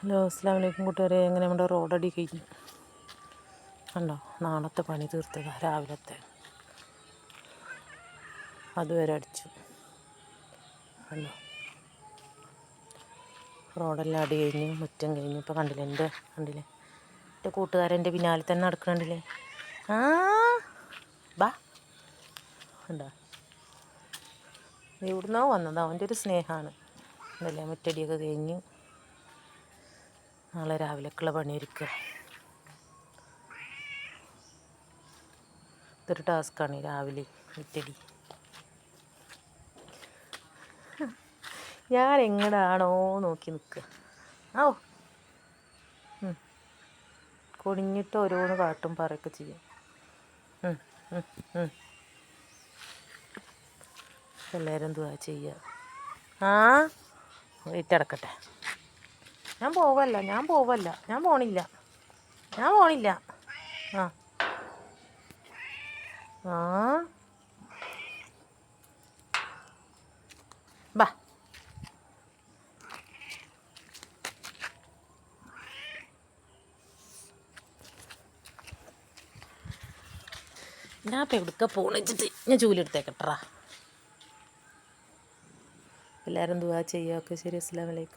Hello അസ്സലാമു അലൈക്കും കൂട്ടുകാരെ. എങ്ങനെ നമ്മുടെ റോഡടി കഴിഞ്ഞു കണ്ടോ? നാളത്തെ പണി തീർത്തതാ, രാവിലത്തെ അതുവരെ അടിച്ചു കണ്ടോ? റോഡെല്ലാം അടി കഴിഞ്ഞു, മുറ്റം കഴിഞ്ഞു. ഇപ്പോൾ കണ്ടില്ലേ എൻ്റെ കൂട്ടുകാരൻ്റെ പിന്നാലെ തന്നെ നടക്കണ്ടില്ലേ? ആ ബാ കണ്ടോ? എവിടുന്നോ വന്നത്, അവൻ്റെ ഒരു സ്നേഹമാണ്. അതല്ലേ, മുറ്റടിയൊക്കെ കഴിഞ്ഞു. നാളെ രാവിലേക്കുള്ള പണിയൊരുക്കുക. ഇതൊരു ടാസ്ക്കാണ് രാവിലെ മുറ്റടി. ഞാൻ എങ്ങടാണോ നോക്കി നിൽക്കുക. ഓ കുനിഞ്ഞിട്ട് ഓരോന്ന് കാട്ടും പറയൊക്കെ ചെയ്യും. എല്ലാവരും എന്തുവാ ചെയ്യുക? ആ വെയിറ്റ് അടക്കട്ടെ. ഞാൻ പോണില്ല. ആ ആ ബാ ഞാൻ ഇപ്പം എവിടുക്ക പോണിച്ചിട്ട് ഞാൻ ജോലി എടുത്തേക്കട്ടാ. എല്ലാവരും ദുആ ചെയ്യുക. ഓക്കെ, ശരി. അസ്സലാമു അലൈക്കും.